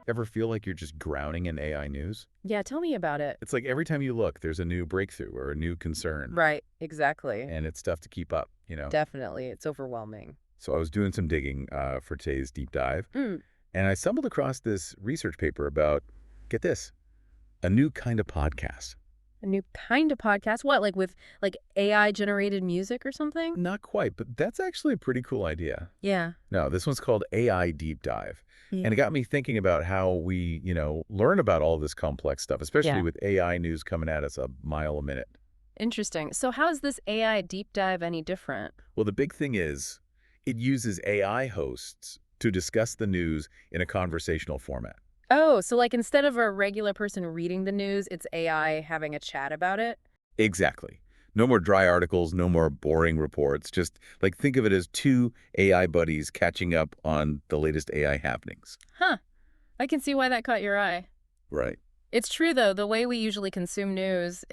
Ever feel like you're just drowning in AI news? Yeah, tell me about it. It's like every time you look, there's a new breakthrough or a new concern, Right, exactly. and it's tough to keep up. Definitely. It's overwhelming. So I was doing some digging for today's deep dive, Mm, and I stumbled across this research paper about, get this, a new kind of podcast. a new kind of podcast? What, like with AI generated music or something? Not quite, but that's actually a pretty cool idea. Yeah. No, this one's called AI Deep Dive. Yeah. And it got me thinking about how we learn about all this complex stuff, especially Yeah. with AI news coming at us a mile a minute. Interesting. So how is this AI deep dive any different? Well, the big thing is it uses AI hosts to discuss the news in a conversational format. Oh, so like instead of a regular person reading the news, it's AI having a chat about it? Exactly. No more dry articles, no more boring reports. Just like think of it as two AI buddies catching up on the latest AI happenings. Huh. I can see why that caught your eye. Right. It's true, though. The way we usually consume news,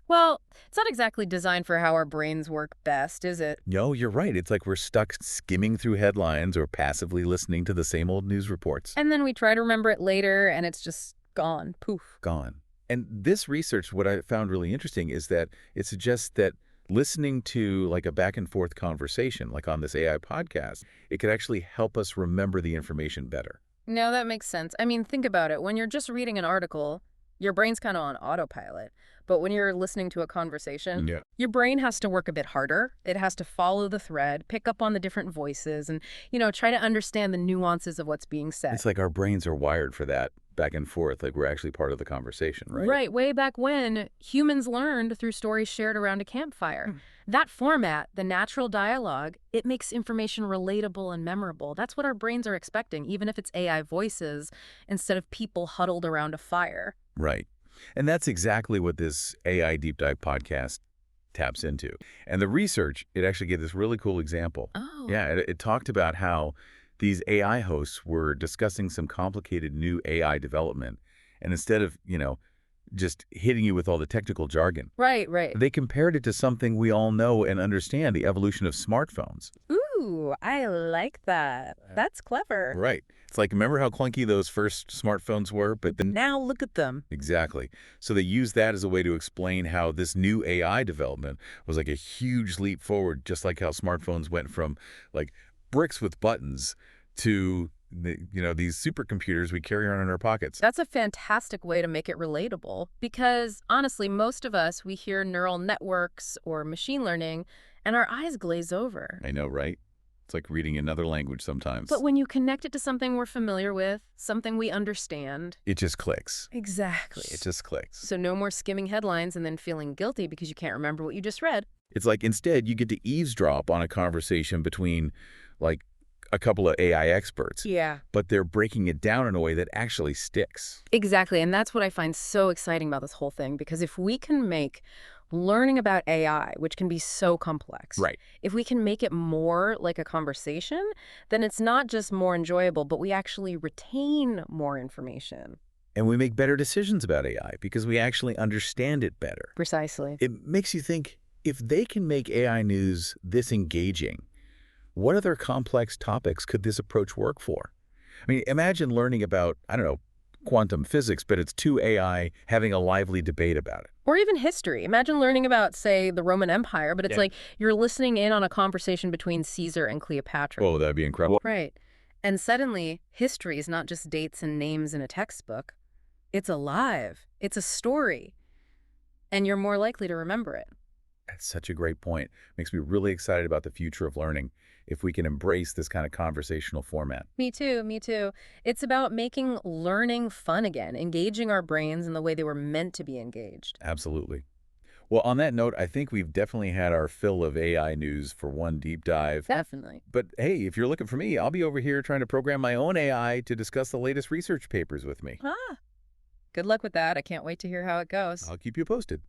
well, it's not exactly designed for how our brains work best, is it? No, you're right. It's like we're stuck skimming through headlines or passively listening to the same old news reports. And then we try to remember it later, and it's just gone. Poof. Gone. And this research, what I found really interesting is that it suggests that listening to like a back and forth conversation, like on this AI podcast, it could actually help us remember the information better. No, that makes sense. I mean, think about it. When you're just reading an article, your brain's kind of on autopilot. But when you're listening to a conversation, Yeah. your brain has to work a bit harder. It has to follow the thread, pick up on the different voices, and, try to understand the nuances of what's being said. It's like our brains are wired for that back and forth, like we're actually part of the conversation, right? Right. Way back when, humans learned through stories shared around a campfire. That format, the natural dialogue, it makes information relatable and memorable. That's what our brains are expecting, even if it's AI voices instead of people huddled around a fire. Right. And that's exactly what this AI Deep Dive podcast taps into. And the research, it actually gave this really cool example. Oh. Yeah, it talked about how these AI hosts were discussing some complicated new AI development. And instead of just hitting you with all the technical jargon, Right, right. they compared it to something we all know and understand, the evolution of smartphones. Ooh, I like that. That's clever. Right. It's like, remember how clunky those first smartphones were? But then Now look at them. exactly. So they used that as a way to explain how this new AI development was like a huge leap forward, just like how smartphones went from like bricks with buttons to these supercomputers we carry around in our pockets. That's a fantastic way to make it relatable because, honestly, most of us, we hear neural networks or machine learning and our eyes glaze over. I know, right? It's like reading another language sometimes. But when you connect it to something we're familiar with, something we understand. It just clicks. Exactly. It just clicks. So no more skimming headlines and then feeling guilty because you can't remember what you just read. It's like instead you get to eavesdrop on a conversation between like a couple of AI experts. Yeah. But they're breaking it down in a way that actually sticks. Exactly. And that's what I find so exciting about this whole thing, because if we can make learning about AI, which can be so complex, Right. if we can make it more like a conversation, then it's not just more enjoyable, but we actually retain more information. And we make better decisions about AI because we actually understand it better. Precisely. It makes you think, if they can make AI news this engaging, what other complex topics could this approach work for? I mean, imagine learning about, I don't know, quantum physics, but it's two AI having a lively debate about it. Or even history. Imagine learning about, say, the Roman Empire, but it's Yeah. like you're listening in on a conversation between Caesar and Cleopatra. Oh, that'd be incredible. Right. And suddenly, history is not just dates and names in a textbook. It's alive. It's a story. And you're more likely to remember it. That's such a great point. Makes me really excited about the future of learning if we can embrace this kind of conversational format. Me too, me too. It's about making learning fun again, engaging our brains in the way they were meant to be engaged. Absolutely. Well, on that note, I think we've definitely had our fill of AI news for one deep dive. Definitely. But hey, if you're looking for me, I'll be over here trying to program my own AI to discuss the latest research papers with me. Good luck with that. I can't wait to hear how it goes. I'll keep you posted.